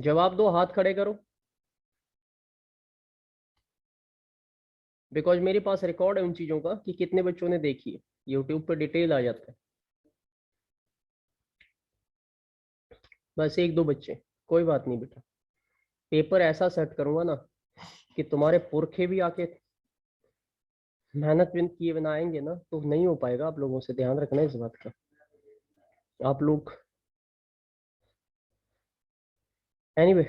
जवाब दो, हाथ खड़े करो, बिकॉज मेरे पास रिकॉर्ड है उन चीजों का कि कितने बच्चों ने देखी है, यूट्यूब पर डिटेल आ जाता है। बस एक दो बच्चे, कोई बात नहीं बेटा, पेपर ऐसा सेट करूंगा ना कि तुम्हारे पुरखे भी आके मेहनत किए बनाएंगे ना, तो नहीं हो पाएगा। आप लोगों से ध्यान रखना इस बात का। आप लोग एनीवे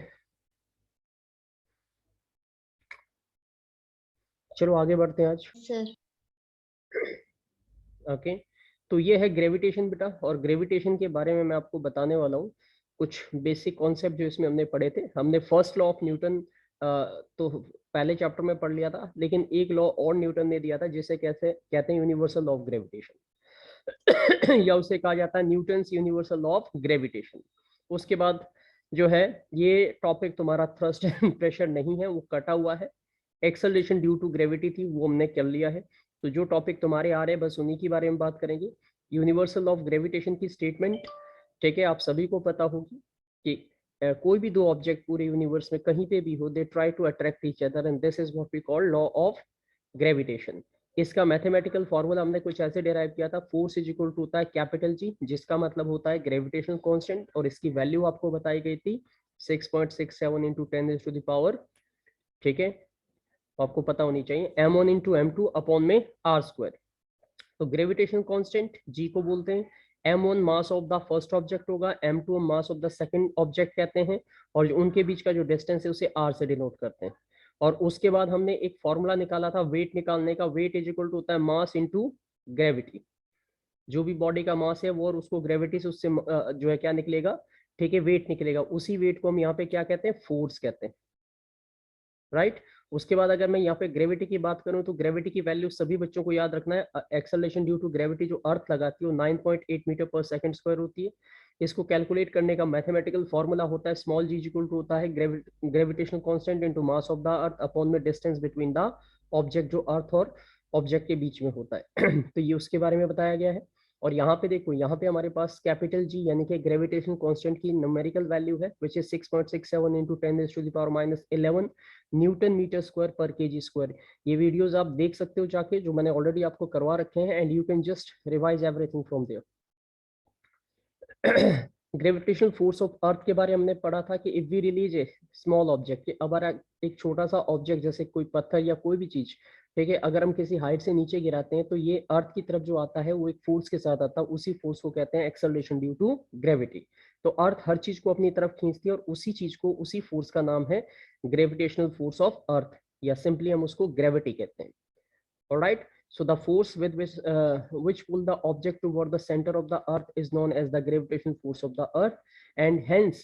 चलो आगे बढ़ते हैं आज। सर ओके, तो ये है ग्रेविटेशन बेटा, और ग्रेविटेशन के बारे में मैं आपको बताने वाला हूँ कुछ बेसिक कॉन्सेप्ट जो इसमें हमने पढ़े थे। हमने फर्स्ट लॉ ऑफ न्यूटन तो पहले चैप्टर में पढ़ लिया था, लेकिन एक लॉ और न्यूटन ने दिया था जिसे कैसे कहते हैं यूनिवर्सल लॉ ऑफ ग्रेविटेशन या उसे कहा जाता है Newton's universal law of gravitation. उसके बाद जो है ये टॉपिक तुम्हारा थ्रस्ट एंड प्रेशर नहीं है, वो कटा हुआ है। एक्सेलरेशन ड्यू टू ग्रेविटी थी, वो हमने कर लिया है। तो जो टॉपिक तुम्हारे आ रहे हैं बस उन्हीं के बारे में बात करेंगे। यूनिवर्सल ऑफ ग्रेविटेशन की स्टेटमेंट, ठीक है, आप सभी को पता होगी कि कोई भी दो ऑब्जेक्ट पूरे यूनिवर्स में कहीं पे भी हो, they try to attract each other and this is what we call law of gravitation. इसका मैथमेटिकल फॉर्मूला हमने कुछ ऐसे डिराइव किया था, फोर्स इज इक्वल टू होता है कैपिटल जी, जिसका मतलब होता है ग्रेविटेशन कांस्टेंट, और इसकी वैल्यू आपको बताई गई थी 6.67 इंटू 10⁻⁴, ठीक है, आपको पता होनी चाहिए, m1 इंटू m2 अपॉन में r²। तो ग्रेविटेशन कांस्टेंट जी को बोलते हैं, m1 mass of the first object होगा, m2 mass of the second object कहते हैं, और उनके बीच का जो डिस्टेंस है उसे r से डिनोट करते हैं। और उसके बाद हमने एक फॉर्मूला निकाला था वेट निकालने का, वेट इज इक्वल टू होता है मास इंटू ग्रेविटी। जो भी बॉडी का मास है वो, और उसको ग्रेविटी से उससे जो है क्या निकलेगा, ठीक है, वेट निकलेगा। उसी वेट को हम यहाँ पे क्या कहते हैं, फोर्स कहते हैं, राइट। उसके बाद अगर मैं यहाँ पे ग्रेविटी की बात करूं तो ग्रेविटी की वैल्यू सभी बच्चों को याद रखना है। एक्सेलरेशन ड्यू टू ग्रेविटी जो अर्थ लगाती है वो 9.8 मीटर पर सेकंड स्क्वायर होती है। इसको कैलकुलेट करने का मैथमेटिकल फॉर्मूला होता है स्मॉल जी इक्वल टू होता है gravitational constant into mass of the earth upon में डिस्टेंस बिटवीन द ऑब्जेक्ट, जो अर्थ और ऑब्जेक्ट के बीच में होता है तो ये उसके बारे में बताया गया है। और यहाँ पे देखो, यहाँ पे हमारे पास कैपिटल जी यानी कि ग्रेविटेशन कांस्टेंट की न्यूमेरिकल वैल्यू है which is 6.67 into 10⁻⁻11 newton metre square per kg square. ये वीडियोस आप देख सकते हो जाके, जो मैंने ऑलरेडी आपको करवा रखे हैं, and you can just revise everything from there. Gravitational force of earth के बारे में हमने पढ़ा था कि if we release a small object, अगर एक छोटा सा ऑब्जेक्ट जैसे कोई पत्थर या कोई भी चीज, ठीक है, अगर हम किसी हाइट से नीचे गिराते हैं तो ये अर्थ की तरफ जो आता है वो एक फोर्स के साथ आता है, उसी फोर्स को कहते हैं एक्सेलरेशन ड्यू टू ग्रेविटी। तो अर्थ हर चीज को अपनी तरफ खींचती है और उसी चीज को, उसी फोर्स का नाम है ग्रेविटेशनल फोर्स ऑफ अर्थ, या सिंपली हम उसको ग्रेविटी कहते हैं। Alright, so the force with which pull the object toward the center of the earth is known as the gravitational force of the earth, and hence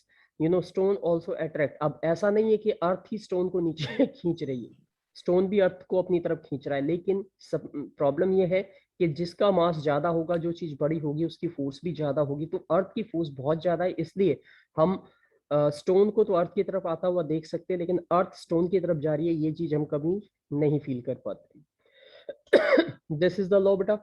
stone also attract। अब ऐसा नहीं है कि अर्थ ही stone को नीचे खींच रही है, स्टोन भी अर्थ को अपनी तरफ खींच रहा है, लेकिन सब प्रॉब्लम ये है कि जिसका मास ज्यादा होगा, जो चीज बड़ी होगी, उसकी फोर्स भी ज्यादा होगी। तो अर्थ की फोर्स बहुत ज्यादा है, इसलिए हम स्टोन को तो अर्थ की तरफ आता हुआ देख सकते हैं, लेकिन अर्थ स्टोन की तरफ जा रही है ये चीज हम कभी नहीं फील कर पाते। दिस इज द लॉ बेटा।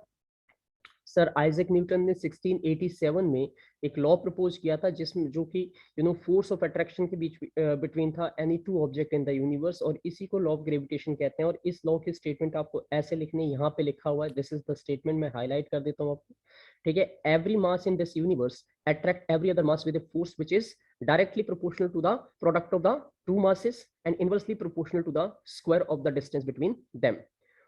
सर आइजैक न्यूटन ने 1687 में एक लॉ प्रपोज किया था, जिसमें जो कि फोर्स ऑफ अट्रैक्शन के बीच बिटवीन था any two object in the universe, और इसी को लॉ ऑफ ग्रेविटेशन कहते हैं। और इस लॉ की स्टेटमेंट आपको ऐसे लिखने, यहाँ पे लिखा हुआ है, दिस इज द स्टेटमेंट, मैं हाईलाइट कर देता हूँ आपको, ठीक है। Every mass in this universe attract every other mass with a force which is directly proportional to the product of the two masses and inversely proportional to the square of the distance between them।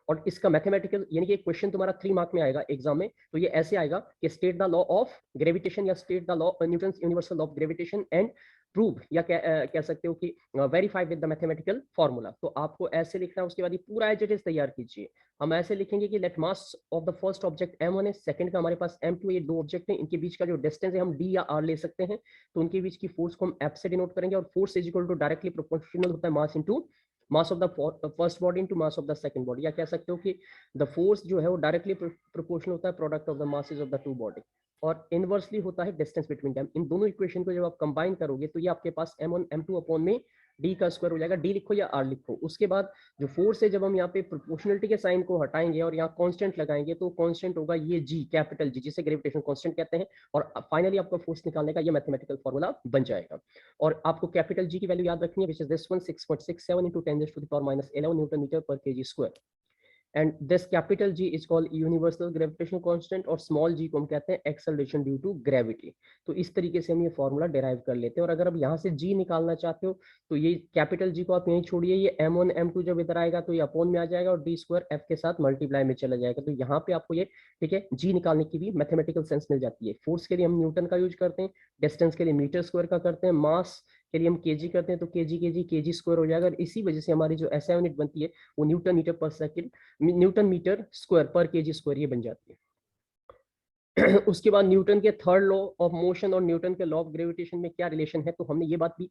और इसका mathematical यानी कि question तुम्हारा 3 mark में आएगा exam में, तो ये ऐसे आएगा कि state the law of gravitation या state the law Newton's universal of gravitation and prove, या कह सकते हो कि verify with the mathematical formula. तो आपको ऐसे लिखना है, उसके बाद ये पूरा एज इट इज तैयार कीजिए। हम ऐसे लिखेंगे कि let mass of the first object m1 है, सेकंड का हमारे पास m2, ये दो ऑब्जेक्ट हैं, इनके बीच का जो डिस्टेंस है हम d या r ले सकते हैं, तो उनके बीच की फोर्स को हम f से डिनोट करेंगे, और force is equal to directly proportional होता है mass into mass of the first body into mass of the second body, या कह सकते हो कि द फोर्स जो है वो डायरेक्टली प्रोपोर्शनल होता है product of the masses of the two body, और इनवर्सली होता है डिस्टेंस बिटवीन देम। इन दोनों इक्वेशन को जब आप कंबाइन करोगे तो ये आपके पास m1 m2 अपॉन में डी का स्क्वायर हो जाएगा, डी लिखो या आर लिखो। उसके बाद जो फोर्स है, जब हम यहाँ पे प्रोपोर्शनलिटी के साइन को हटाएंगे और यहाँ कांस्टेंट लगाएंगे तो कांस्टेंट होगा ये जी, कैपिटल जी, जिसे ग्रेविटेशन कांस्टेंट कहते हैं। और फाइनली आपका फोर्स निकालने का ये मैथमेटिकल फॉर्मूला बन जाएगा। और आपको कैपिटल जी की वैल्यू याद रखनी है, which is this one, 6.67 into 10⁻⁻11 newton metre per kg square. And this capital G is called universal gravitational constant, और स्मॉल जी को हम कहते हैं एक्सेलरेशन ड्यू टू ग्रेविटी। तो इस तरीके से हम ये फॉर्मूला डिराइव कर लेते हैं। और अगर आप यहाँ से जी निकालना चाहते हो तो ये कैपिटल जी को आप यहीं छोड़िए, ये m1 m2 जब इधर आएगा तो ये अपॉन में आ जाएगा और डी स्क्वायर एफ के साथ मल्टीप्लाई में चला जाएगा। तो यहाँ पे आपको ये, ठीक है, जी निकालने की भी मैथमेटिकल सेंस मिल जाती है। फोर्स के लिए हम न्यूटन का यूज करते हैं, डिस्टेंस के लिए मीटर स्क्वायर का करते हैं, मास के लिए हम केजी करते हैं तो केजी स्क्वायर हो जाएगा। और इसी वजह से हमारी जो एसआई यूनिट बनती है वो न्यूटन मीटर पर second, Newton metre square per kg square ये बन जाती है। उसके बाद न्यूटन के थर्ड लॉ ऑफ मोशन और न्यूटन के लॉ ऑफ ग्रेविटेशन में क्या रिलेशन है, तो हमने ये बात भी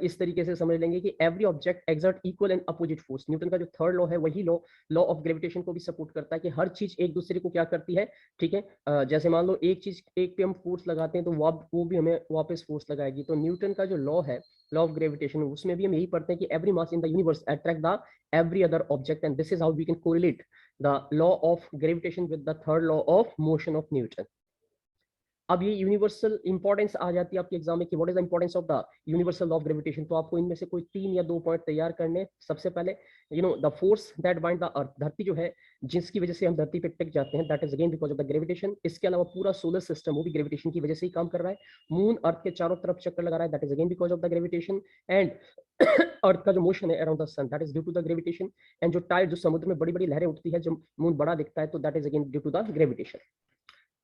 इस तरीके से समझ लेंगे कि every object exert equal and opposite force. Newton का जो थर्ड लॉ है वही लॉ ऑफ ग्रेविटेशन को भी सपोर्ट करता है कि हर चीज एक दूसरे को क्या करती है, ठीक है। जैसे मान लो एक चीज, एक पे हम फोर्स लगाते हैं तो वो भी हमें वापस फोर्स लगाएगी। तो न्यूटन का जो लॉ है, लॉ ऑफ ग्रेविटेशन, उसमें भी हम यही पढ़ते हैं कि every mass in the universe attract the every other object, and this is how we can correlate the law of gravitation with the third law of motion of Newton. अब ये universal importance आ जाती है आपके exam में कि what is the importance of the universal law of gravitation. तो आपको इनमें से कोई 3 या 2 पॉइंट तैयार करने। सबसे पहले, the force that bind the earth, धरती जो है जिसकी वजह से हम धरती पे टिक जाते हैं, that is again because of the gravitation. इसके अलावा पूरा सोलर सिस्टम वो भी ग्रेविटेशन की वजह से ही काम कर रहा है। मून अर्थ के चारों तरफ चक्कर लगा रहा है, that is again because of the gravitation. And earth का जो मोशन है around the sun, that is due to the gravitation. And जो टाइड, जो समुद्र में बड़ी बड़ी लहरें उठती है जब मून बड़ा दिखता है, तो that is again due to the gravitation.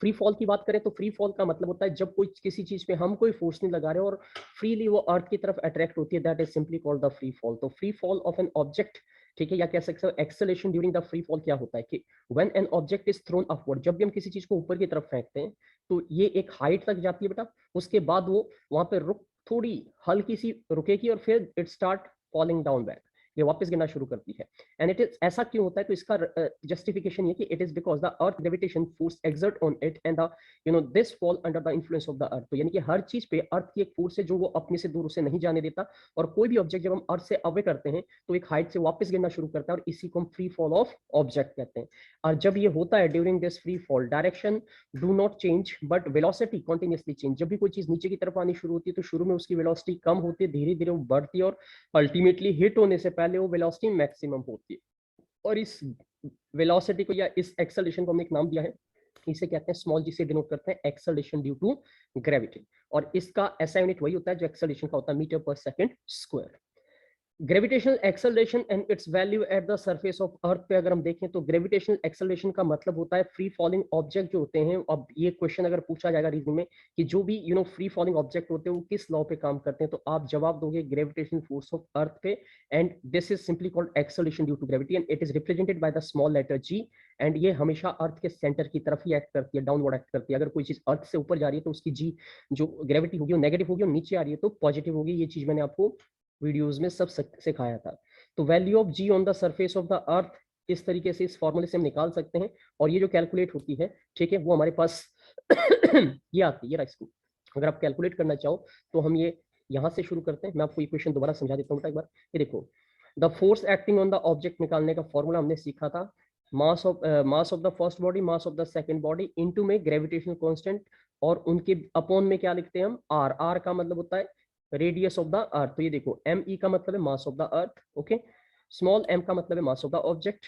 Free fall की बात करें तो फ्री फॉल का मतलब होता है जब कोई किसी चीज पे हम कोई फोर्स नहीं लगा रहे और फ्रीली वो अर्थ की तरफ अट्रैक्ट होती है, that is simply called the free fall. तो free fall of an object, ठीक है, या कह सकते हो acceleration during the free fall क्या होता है कि when an object is thrown upward, जब भी हम किसी चीज को ऊपर की तरफ फेंकते हैं तो ये एक हाइट तक जाती है बेटा, उसके बाद वो वहां पे रुक, थोड़ी हल्की सी रुकेगी और फिर it start falling down back, ये वापस गिरना शुरू करती है। एंड इट इज, ऐसा क्यों होता है, तो इसका जस्टिफिकेशन ये कि it is because the earth gravitation force exert on it and the this fall under the influence of the earth. तो यानी कि हर चीज पे अर्थ की एक फोर्स है जो वो अपने से दूर उसे नहीं जाने देता, और कोई भी ऑब्जेक्ट जब हम अर्थ से अवे करते हैं तो एक हाइट से वापस गिरना शुरू करता है, और इसी को हम फ्री फॉल ऑफ ऑब्जेक्ट कहते हैं। और जब ये होता है during this free fall, direction do not change but velocity continuously change. जब भी कोई चीज नीचे की तरफ आनी शुरू होती है तो शुरू में उसकी वेलोसिटी कम होती है, धीरे धीरे वो बढ़ती है और अल्टीमेटली हिट होने से पहले वो वेलोसिटी मैक्सिमम होती है। और इस वेलोसिटी को या इस एक्सेलरेशन को हमने एक नाम दिया है, इसे कहते हैं स्मॉल जी से डिनोट करते हैं एक्सेलरेशन ड्यू टू ग्रेविटी। और इसका एसआई यूनिट वही होता है जो एक्सेलरेशन का होता है, मीटर पर second square. Gravitational acceleration and it's value at the surface of earth पे अगर हम देखें तो ग्रेविटेशनल एक्सेलरेशन का मतलब होता है फ्री फॉलिंग ऑब्जेक्ट जो होते हैं। अब ये क्वेश्चन अगर पूछा जाएगा रीजनिंग में कि जो भी फ्री फॉलिंग ऑब्जेक्ट होते हैं वो किस लॉ पे काम करते हैं, तो आप जवाब दोगे ग्रेविटेशनल फोर्स ऑफ अर्थ पे। And this is simply called acceleration due to gravity and it is represented by the small letter g. एंड ये हमेशा अर्थ के सेंटर की तरफ ही एक्ट करती है, डाउनवर्ड एक्ट करती है। अगर कोई चीज अर्थ से ऊपर जा रही है तो उसकी जी जो ग्रेविटी होगी वो नेगेटिव होगी, और नीचे आ रही है तो पॉजिटिव होगी। ये चीज मैंने आपको वीडियोस में सब सिखाया था। तो value of g on the surface of the earth इस तरीके से, इस फॉर्मूले से हम निकाल सकते हैं। और ये जो कैलकुलेट होती है, ठीक है, वो हमारे पास ये आती है, इसको अगर आप कैलकुलेट करना चाहो तो हम ये यहाँ से शुरू करते हैं। मैं आपको इक्वेशन दोबारा समझा देता हूँ एक बार। ये देखो, the force acting on the object निकालने का फॉर्मूला हमने सीखा था, मास of the first body, mass of the second body into में ग्रेविटेशनल कांस्टेंट, और उनके अपॉन में क्या लिखते हैं हम, आर। आर का मतलब होता है रेडियस ऑफ द अर्थ। तो ये देखो, एम ई का मतलब है mass of the earth, okay, small m का मतलब है मास ऑफ द ऑब्जेक्ट,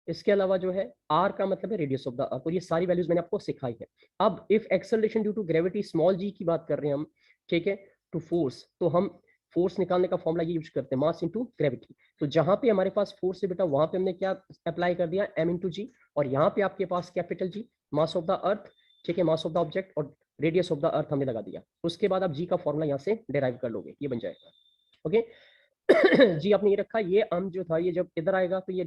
इसके अलावा जो है आर का मतलब है रेडियस ऑफ द अर्थ। और ये सारी वैल्यूज मैंने आपको सिखाई है। अब if acceleration due to gravity small g की बात कर रहे हैं हम, ठीक है, टू फोर्स, तो हम फोर्स निकालने का फॉर्मूला ये यूज करते हैं, मास इनटू ग्रेविटी। तो जहां पे हमारे पास फोर्स है बेटा, वहां पे हमने क्या अप्लाई कर दिया, एम इनटू जी। और यहाँ पे आपके पास capital G, mass of the earth, ठीक है, मास ऑफ द ऑब्जेक्ट, और रेडियस ऑफ द अर्थ हमने लगा दिया। उसके बाद आप जी का फॉर्मूला यहाँ से डिराइव कर लोगे, ये बन जाएगा, ओके। जी आपने ये रखा, ये m जो था ये जब इधर आएगा तो ये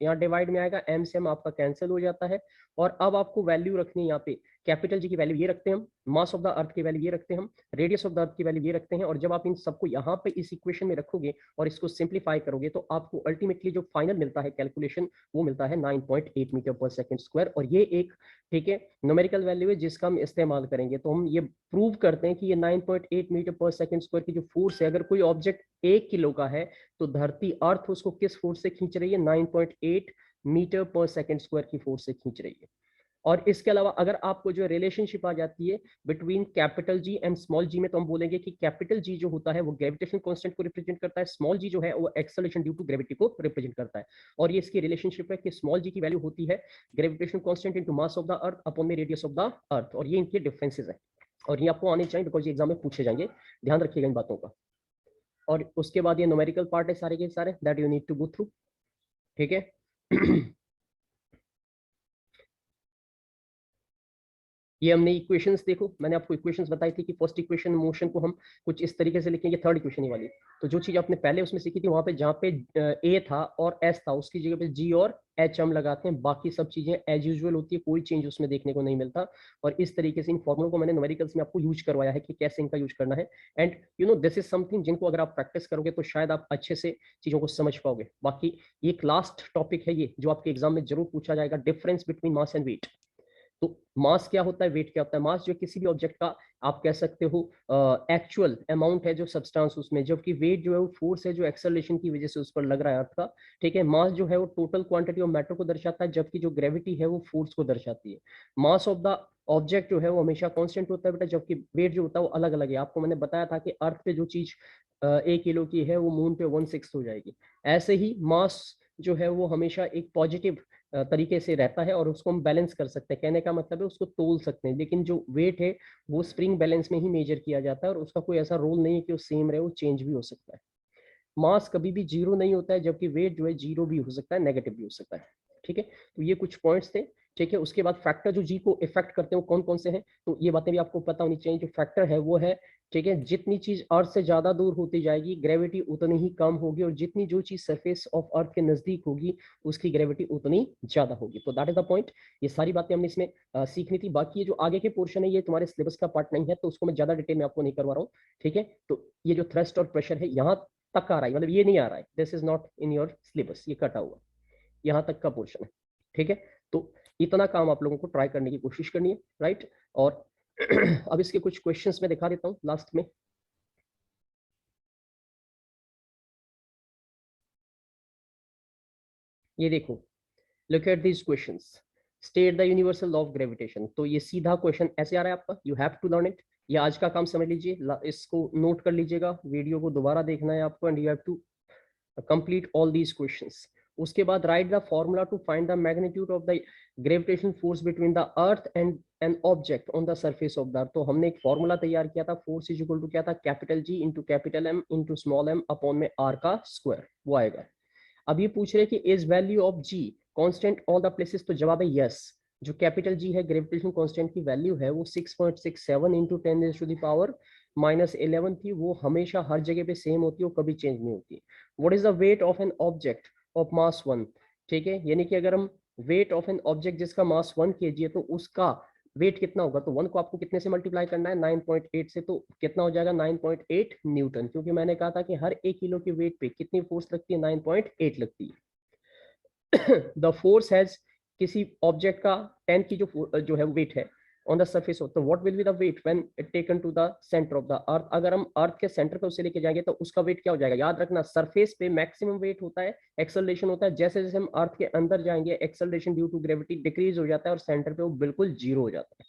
यहाँ डिवाइड में आएगा, m से m आपका कैंसिल हो जाता है। और अब आपको वैल्यू रखनी है यहाँ पे, कैपिटल जी की वैल्यू ये रखते हैं हम, मास ऑफ द अर्थ की वैल्यू ये रखते हैं हम, रेडियस ऑफ द अर्थ की वैल्यू ये रखते हैं। और जब आप इन सबको यहाँ पे इस इक्वेशन में रखोगे और इसको सिंप्लीफाई करोगे तो आपको अल्टीमेटली जो फाइनल मिलता है कैलकुलेशन वो मिलता है 9.8 मीटर पर सेकंड स्क्वायर। और ये एक ठीक है न्यूमेरिकल वैल्यू है जिसका हम इस्तेमाल करेंगे। तो हम ये प्रूव करते हैं कि ये 9.8 मीटर पर सेकंड स्क्वायर की जो फोर्स है, अगर कोई ऑब्जेक्ट 1 किलो का है तो धरती अर्थ उसको किस फोर्स से खींच रही है, 9.8 मीटर पर सेकंड स्क्वायर की फोर्स से खींच रही है। और इसके अलावा अगर आपको जो रिलेशनशिप आ जाती है between capital G and small g में, तो हम बोलेंगे कि कैपिटल जी जो होता है वो ग्रेविटेशन कांस्टेंट को रिप्रेजेंट करता है, स्मॉल जी जो है वो एक्सेलरेशन ड्यू टू ग्रेविटी को रिप्रेजेंट करता है। और ये इसकी रिलेशनशिप है कि स्मॉल जी की वैल्यू होती है gravitation constant into mass of the earth upon the radius of the अर्थ। और ये इनके डिफरेंसेस है और ये आपको आने चाहिए बिकॉज ये एग्जाम में पूछे जाएंगे, ध्यान रखिएगा इन बातों का। और उसके बाद ये न्यूमेरिकल पार्ट है सारे के सारे that you need to go through, ठीक है। ये हमने इक्वेशंस, देखो मैंने आपको इक्वेशंस बताई थी कि फर्स्ट इक्वेशन मोशन को हम कुछ इस तरीके से लिखेंगे, थर्ड इक्वेशन ही वाली। तो जो चीज आपने पहले उसमें सीखी थी वहां पे जहाँ पे ए था और एस था उसकी जगह पे जी और एच हम लगाते हैं, बाकी सब चीजें एज यूजुअल होती है, कोई चेंज उसमें देखने को नहीं मिलता। और इस तरीके से इन फॉर्मुलों को मैंने न्यूमेरिकल्स में आपको यूज करवाया है कि कैसे इनका यूज करना है। And you know this is something जिनको अगर आप प्रैक्टिस करोगे तो शायद आप अच्छे से चीजों को समझ पाओगे। बाकी एक लास्ट टॉपिक है ये जो आपके एग्जाम में जरूर पूछा जाएगा, difference between mass and weight. तो मास क्या होता है, वेट क्या होता है। मास जो किसी भी ऑब्जेक्ट का आप कह सकते हो एक्चुअल अमाउंट है जो सब्सटेंस उसमें, जबकि वेट जो है वो फोर्स है जो एक्सेलरेशन की वजह से उस पर लग रहा है अर्थ का, ठीक है। मास जो है वो टोटल क्वांटिटी ऑफ मैटर को दर्शाता है, जबकि जो ग्रेविटी है वो फोर्स को दर्शाती है। मास ऑफ द ऑब्जेक्ट जो है वो हमेशा कांस्टेंट होता है बेटा, जबकि वेट जो होता है वो अलग अलग है। आपको मैंने बताया था कि अर्थ पे जो चीज 1 किलो की है वो मून पे 1/6 हो जाएगी। ऐसे ही मास जो है वो हमेशा एक पॉजिटिव तरीके से रहता है और उसको हम बैलेंस कर सकते हैं, कहने का मतलब है उसको तोल सकते हैं। लेकिन जो वेट है वो स्प्रिंग बैलेंस में ही मेजर किया जाता है और उसका कोई ऐसा रोल नहीं है कि वो सेम रहे, वो चेंज भी हो सकता है। मास कभी भी जीरो नहीं होता है, जबकि वेट जो है जीरो भी हो सकता है, नेगेटिव भी हो सकता है, ठीक है। तो ये कुछ पॉइंट्स थे, ठीक है। उसके बाद फैक्टर जो जी को इफेक्ट करते हैं वो कौन कौन से हैं, तो ये बातें भी आपको पता होनी चाहिए। जो फैक्टर है वो है, ठीक है, जितनी चीज अर्थ से ज्यादा दूर होती जाएगी ग्रेविटी उतनी ही कम होगी, और जितनी जो चीज सरफेस ऑफ अर्थ के नजदीक होगी उसकी ग्रेविटी उतनी ज्यादा होगी। तो दैट इज द पॉइंट। ये सारी बातें हमने इसमें सीखनी थी। बाकी ये जो आगे के पोर्शन है ये तुम्हारे सिलेबस का पार्ट नहीं है, तो उसको मैं ज्यादा डिटेल में आपको नहीं करवा रहा हूँ, ठीक है। तो ये जो थ्रस्ट और प्रेशर है यहाँ तक आ रहा है, मतलब ये नहीं आ रहा है, this is not in your syllabus, ये कटा हुआ, यहाँ तक का पोर्शन है, ठीक है। तो इतना काम आप लोगों को ट्राई करने की कोशिश करनी है, राइट। और अब इसके कुछ क्वेश्चंस मैं दिखा देता हूँ लास्ट में। ये देखो, look at these questions, state the universal law of gravitation. तो ये सीधा क्वेश्चन ऐसे आ रहा है आपका, you have to learn it. ये आज का काम समझ लीजिए, इसको नोट कर लीजिएगा, वीडियो को दोबारा देखना है आपको, and you have to complete all these questions. उसके बाद write the formula to find the magnitude of the gravitation force between the earth and an object on the surface of the earth। तो हमने एक formula तैयार किया था, force is equal to क्या था, capital G into capital M into small m upon में r का स्क्वायर, वो आएगा। अब ये पूछ रहे कि is value of g constant all the places, तो जवाब है यस। जो कैपिटल जी है ग्रेविटेशन कांस्टेंट की वैल्यू है वो 6.67 इंटू 10⁻⁻11 थी, वो हमेशा हर जगह पे सेम होती है, वो कभी चेंज नहीं होती। What is the weight of an object of mass 1, ठीक है, यानी कि अगर हम वेट ऑफ एन ऑब्जेक्ट जिसका मास 1 kg है तो उसका वेट कितना होगा, तो 1 को आपको कितने से मल्टीप्लाई करना है, 9.8 से, तो कितना हो जाएगा 9.8 न्यूटन, क्योंकि मैंने कहा था कि हर 1 किलो के वेट पे कितनी फोर्स लगती है, 9.8 लगती है। द फोर्स हैज, किसी ऑब्जेक्ट का 10 की जो है वेट है ऑन द सरफेस ऑफ, तो what will be the weight when it taken to the centre of the earth. अगर हम अर्थ के सेंटर पे उसे लेके जाएंगे तो उसका वेट क्या हो जाएगा, याद रखना सरफेस पे मैक्सिमम वेट होता है, एक्सेलरेशन होता है, जैसे जैसे हम अर्थ के अंदर जाएंगे acceleration due to gravity decrease हो जाता है और सेंटर पे वो बिल्कुल जीरो हो जाता है।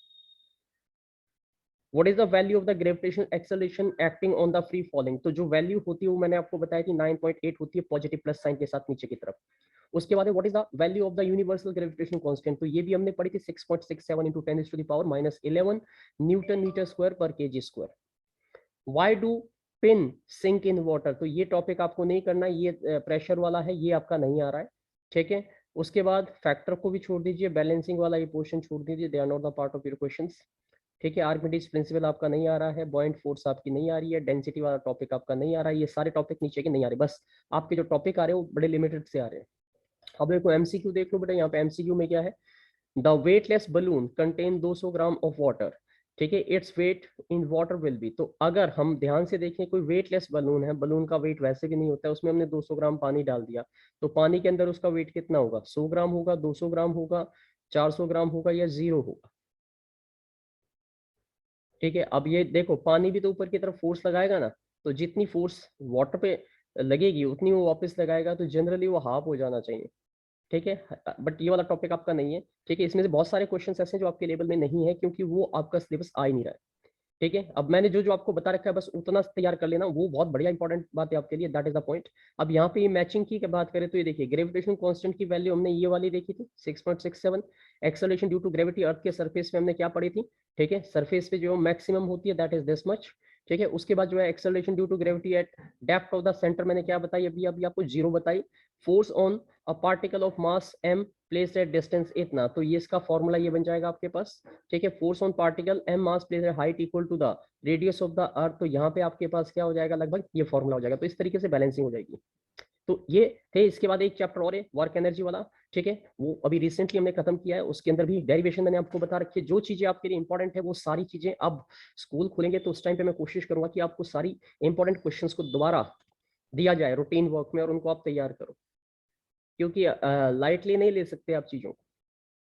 What is the value of the gravitational acceleration acting on the free falling, तो जो वैल्यू होती है वो मैंने आपको बताया थी 9.8 होती है, पॉजिटिव प्लस साइन के साथ नीचे की तरफ। उसके बाद what is the value of the universal gravitation constant, तो ये भी हमने पढ़ी थी 6.67 into 10⁻⁻11 newton metre square per kg square. Why do pin sink in water, तो ये टॉपिक आपको नहीं करना, ये प्रेशर वाला है, ये आपका नहीं आ रहा है, ठीक है। उसके बाद फैक्टर को भी छोड़ दीजिए, बैलेंसिंग वाला ये पोर्शन छोड़ दीजिए, they are not the part of your questions. ठीक है, आर्किमिडीज प्रिंसिपल आपका नहीं आ रहा है, बॉयंट फोर्स आपकी नहीं आ रही है, डेंसिटी वाला टॉपिक आपका नहीं आ रहा है, ये सारे टॉपिक नीचे के नहीं आ रहे, बस आपके जो टॉपिक आ रहे हैं वो बड़े लिमिटेड से आ रहे हैं। अब देखो एमसीक्यू देख लो बेटा, यहाँ पे एमसीक्यू में क्या है, the weightless balloon contain 200 gram of water, ठीक है, its weight in water will be. तो अगर हम ध्यान से देखें, कोई वेटलेस बलून है, बलून का वेट वैसे भी नहीं होता है, उसमें हमने 200 ग्राम पानी डाल दिया, तो पानी के अंदर उसका वेट कितना होगा, 100 ग्राम होगा, 200 ग्राम होगा, 400 ग्राम होगा या 0 होगा। ठीक है, अब ये देखो पानी भी तो ऊपर की तरफ फोर्स लगाएगा ना, तो जितनी फोर्स वाटर पे लगेगी उतनी वो वापस लगाएगा, तो जनरली वो हाफ हो जाना चाहिए। ठीक है, बट ये वाला टॉपिक आपका नहीं है। ठीक है, इसमें से बहुत सारे क्वेश्चन ऐसे हैं जो आपके लेवल में नहीं है, क्योंकि वो आपका सिलेबस आ ही नहीं रहा है। ठीक है, अब मैंने जो जो आपको बता रखा है बस उतना तैयार कर लेना, वो बहुत बढ़िया इंपॉर्टेंट बात है आपके लिए, दैट इज द पॉइंट। अब यहाँ पे ये मैचिंग की बात करें तो ये देखिए, ग्रेविटेशन कांस्टेंट की वैल्यू हमने ये वाली देखी थी 6.67, एक्सेलरेशन ड्यू टू ग्रेविटी अर्थ के सरफेस पे हमने क्या पढ़ी थी, ठीक है, सरफेस पे जो मैक्सिमम होती है दैट इज दिस मच। ठीक है, उसके बाद जो है acceleration due to gravity at depth of the centre, मैंने क्या बताई अभी अभी आपको, 0 बताई। Force on a particle of mass m placed at distance इतना, तो ये इसका फॉर्मूला ये बन जाएगा आपके पास। ठीक है, force on particle m mass placed at height equal to the radius of the earth, तो यहाँ पे आपके पास क्या हो जाएगा, लगभग ये फॉर्मूला हो जाएगा। तो इस तरीके से बैलेंसिंग हो जाएगी। तो ये थे, इसके बाद एक चैप्टर और है वर्क एनर्जी वाला। ठीक है, वो अभी रिसेंटली हमने खत्म किया है, उसके अंदर भी डेरिवेशन मैंने आपको बता रखी है। जो चीजें आपके लिए इंपॉर्टेंट है वो सारी चीजें, अब स्कूल खुलेंगे तो उस टाइम पे मैं कोशिश करूंगा कि आपको सारी इंपॉर्टेंट क्वेश्चंस को दोबारा दिया जाए रूटीन वर्क में, और उनको आप तैयार करो, क्योंकि लाइटली नहीं ले सकते आप चीजों को।